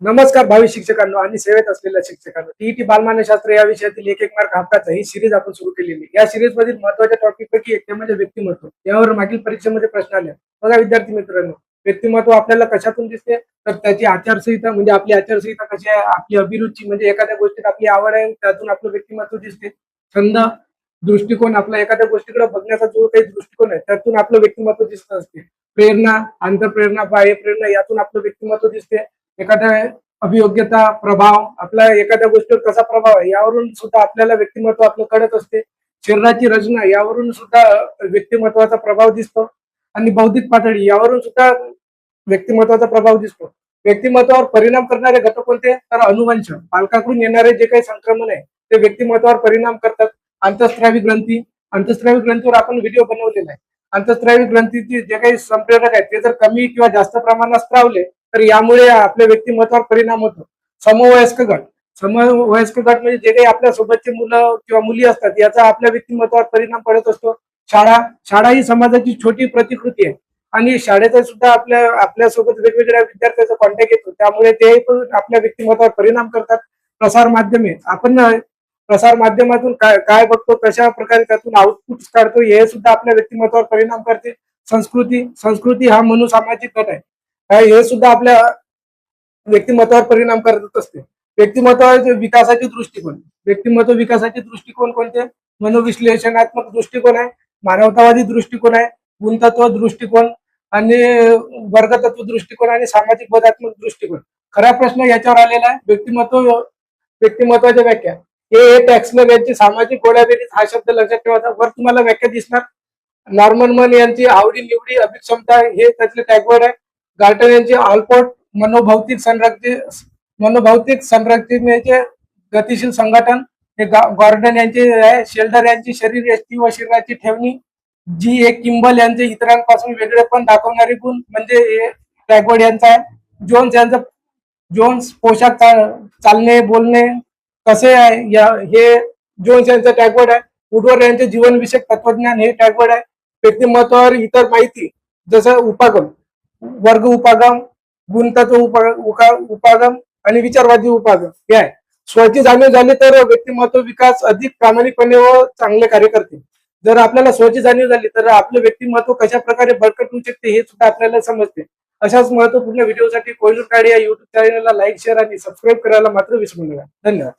नमस्कार भावी शिक्षकांनो आणि सेवेत असलेल्या शिक्षकांनो. टीईटी बालमानसशास्त्र या विषयातील एक मार्क हक्काचा ही सिरीज आपण सुरू केलेली. या सिरीज मधील महत्वाच्या टॉपिक पैकी एक ते म्हणजे व्यक्तिमत्व. यावर मागील परीक्षेमध्ये प्रश्न आले. बघा विद्यार्थी मित्रांनो, व्यक्तिमत्व आपल्याला कशातून दिसते, तर त्याची आचारसंहिता म्हणजे आपली आचारसंहिता कशी आहे, आपली अभिरुची म्हणजे एखाद्या गोष्टीत आपली आवड आहे त्यातून आपलं व्यक्तिमत्व दिसते. छंद, दृष्टिकोन, आपला एखाद्या गोष्टीकडे बघण्याचा जो काही दृष्टिकोन आहे त्यातून आपलं व्यक्तिमत्व दिसत असते. प्रेरणा, आंतरप्रेरणा, बाह्य प्रेरणा यातून आपलं व्यक्तिमत्व दिसते. एखाद्या अभियोग्यता, प्रभाव, आपला एखाद्या गोष्टीवर कसा प्रभाव आहे यावरून सुद्धा आपल्याला व्यक्तिमत्व आपलं कळत असते. शरीराची रचना यावरून सुद्धा व्यक्तिमत्वाचा प्रभाव दिसतो आणि बौद्धिक पातळी यावरून सुद्धा व्यक्तिमत्वाचा प्रभाव दिसतो. व्यक्तिमत्वावर परिणाम करणारे घटक कोणते, तर अनुवंश, पालकाकडून येणारे जे काही संक्रमण आहे ते व्यक्तिमत्वावर परिणाम करतात. अंतःस्रावी ग्रंथी, अंतःस्रावी ग्रंथीवर आपण व्हिडिओ बनवलेला आहे. अंतःस्रावी ग्रंथीचे जे काही संप्रेरक आहेत ते जर कमी किंवा जास्त प्रमाणात स्त्रावले तर यामुळे आपल्या व्यक्तिमत्वावर परिणाम होतो. समवयस्क गट, समवयस्क गट म्हणजे जे काही आपल्या सोबतचे मुलं किंवा मुली असतात याचा आपल्या व्यक्तिमत्वावर परिणाम पडत असतो. शाळा, शाळा ही समाजाची छोटी प्रतिकृती आहे आणि शाळेचा सुद्धा आपल्यासोबत वेगवेगळ्या विद्यार्थ्यांचा कॉन्टॅक्ट येतो, त्यामुळे ते पण आपल्या व्यक्तिमत्वावर परिणाम करतात. प्रसार माध्यमे, आपण प्रसार माध्यमातून काय काय बघतो, कशा प्रकारे त्यातून आउटपुट काढतो हे सुद्धा आपल्या व्यक्तिमत्वावर परिणाम करते. संस्कृती, संस्कृती हा मनोसामाजिक गट आहे, हे सुद्धा आपल्या व्यक्तिमत्वावर परिणाम करत असते. व्यक्तिमत्वाचे विकासाचे दृष्टिकोन, व्यक्तिमत्व विकासाचे दृष्टिकोन कोणते, मनोविश्लेषणात्मक दृष्टिकोन आहे, मानवतावादी दृष्टिकोन आहे, गुणतत्व दृष्टिकोन आणि वर्गतत्व दृष्टिकोन आणि सामाजिक बोधात्मक दृष्टिकोन. खरा प्रश्न याच्यावर आलेला आहे. व्यक्तिमत्वाच्या व्याख्या, हे टॅक्सलर यांची सामाजिक गोळ्याबेरीज हा शब्द लक्षात ठेवायचा. वर तुम्हाला व्याख्या दिसणार. नॉर्मन मन यांची आवडी निवडी अभिक्षमता हे त्यातले टॅगवर्ड आहे. गार्टन यांचे ऑलपोर्ट मनोभौतिक संरचनेचे गतिशील संघटन, हे गॉर्डन यांचे आहे. शेल्डर यांची शरीर यष्टी व शरीराची ठेवणी. जी एक किंबल यांचे इतरांपासून वेगळेपण दाखवणारे गुण म्हणजे हे टॅगवर्ड यांचा आहे. जोन्स पोशाख, चालणे बोलणे कसे आहे हे जोन्स यांचं टॅगवर्ड आहे. वुडवर्ड यांचे जीवनविषयक तत्वज्ञान हे टॅगवर्ड आहे. व्यक्तिमत्वावर इतर माहिती जसं उपागम, वर्ग उपागम, गुणतत्व उपागम आणि विचारवादी उपागम हे आहे. स्वची जाणीव झाली तर व्यक्तिमत्व विकास अधिक प्रामाणिकपणे व चांगले कार्य करते. जर आपल्याला स्वची जाणीव झाली तर आपलं व्यक्तिमत्व कशा प्रकारे बळकट होऊ शकते हे सुद्धा आपल्याला समजते. अशाच महत्वपूर्ण व्हिडिओसाठी कोहिनूर काळे या युट्यूब चॅनलला लाईक, शेअर आणि सबस्क्राईब करायला मात्र विसरू नका. धन्यवाद.